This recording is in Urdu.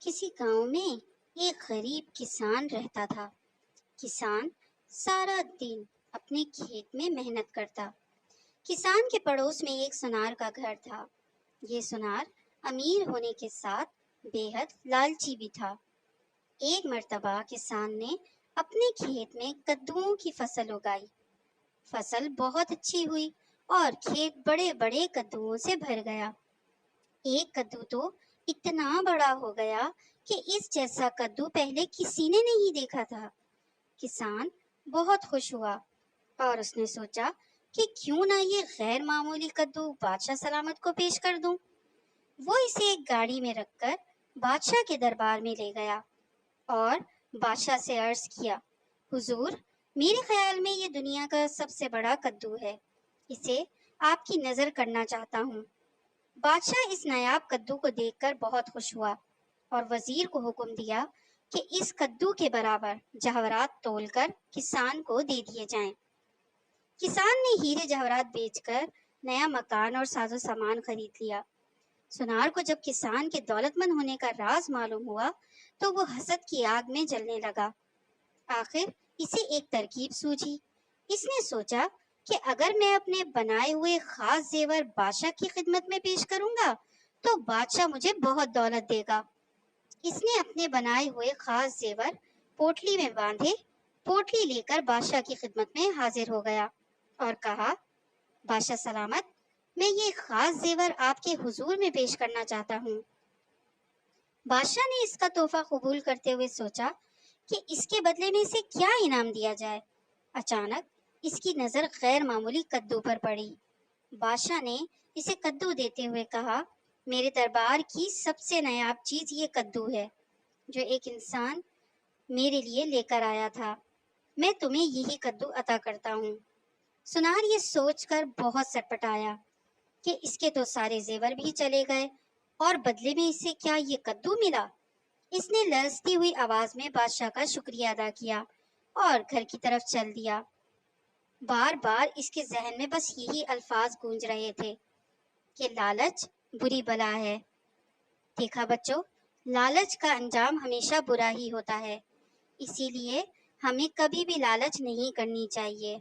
کسی گاؤں میں ایک غریب کسان رہتا تھا۔ کسان سارا دن اپنے کھیت میں محنت کرتا۔ کسان کے پڑوس میں ایک سونار کا گھر تھا۔ یہ سونار امیر ہونے کے ساتھ بے حد لالچی بھی تھا۔ ایک مرتبہ کسان نے اپنے کھیت میں کدوؤں کی فصل اگائی۔ فصل بہت اچھی ہوئی اور کھیت بڑے بڑے کدوؤں سے بھر گیا۔ ایک کدو تو اتنا بڑا ہو گیا کہ اس جیسا کدو پہلے کسی نے نہیں دیکھا تھا۔ کسان بہت خوش ہوا اور اس نے سوچا کہ کیوں نہ یہ غیر معمولی کدو بادشاہ سلامت کو پیش کر دوں۔ وہ اسے ایک گاڑی میں رکھ کر بادشاہ کے دربار میں لے گیا اور بادشاہ سے عرض کیا، حضور، میرے خیال میں یہ دنیا کا سب سے بڑا کدو ہے۔ اسے آپ کی نظر کرنا چاہتا ہوں۔ بادشاہ اس نایاب کدو کو دیکھ کر بہت خوش ہوا اور وزیر کو حکم دیا کہ اس کدو کے برابر جواہرات تول کر کسان کو دے دیے جائیں۔ کسان نے ہیرے جواہرات بیچ کر نیا مکان اور ساز و سامان خرید لیا۔ سونار کو جب کسان کے دولت مند ہونے کا راز معلوم ہوا تو وہ حسد کی آگ میں جلنے لگا۔ آخر اسے ایک ترکیب سوجھی۔ اس نے سوچا کہ اگر میں اپنے بنائے ہوئے خاص زیور بادشاہ کی خدمت میں پیش کروں گا تو بادشاہ مجھے بہت دولت دے گا۔ اس نے اپنے بنائے ہوئے خاص زیور پوٹلی میں باندھے، پوٹلی لے کر بادشاہ کی خدمت میں حاضر ہو گیا اور کہا، بادشاہ سلامت، میں یہ خاص زیور آپ کے حضور میں پیش کرنا چاہتا ہوں۔ بادشاہ نے اس کا تحفہ قبول کرتے ہوئے سوچا کہ اس کے بدلے میں اسے کیا انعام دیا جائے۔ اچانک اس کی نظر غیر معمولی کدو پر پڑی۔ بادشاہ نے اسے کدو دیتے ہوئے کہا، میرے دربار کی سب سے نایاب چیز یہ کدو ہے جو ایک انسان میرے لیے لے کر آیا تھا۔ میں تمہیں یہی کدو عطا کرتا ہوں۔ سونار یہ سوچ کر بہت سٹپٹایا کہ اس کے تو سارے زیور بھی چلے گئے اور بدلے میں اسے کیا یہ کدو ملا۔ اس نے لرزتی ہوئی آواز میں بادشاہ کا شکریہ ادا کیا اور گھر کی طرف چل دیا۔ بار بار اس کے ذہن میں بس یہی الفاظ گونج رہے تھے کہ لالچ بری بلا ہے۔ دیکھا بچوں، لالچ کا انجام ہمیشہ برا ہی ہوتا ہے، اسی لیے ہمیں کبھی بھی لالچ نہیں کرنی چاہیے۔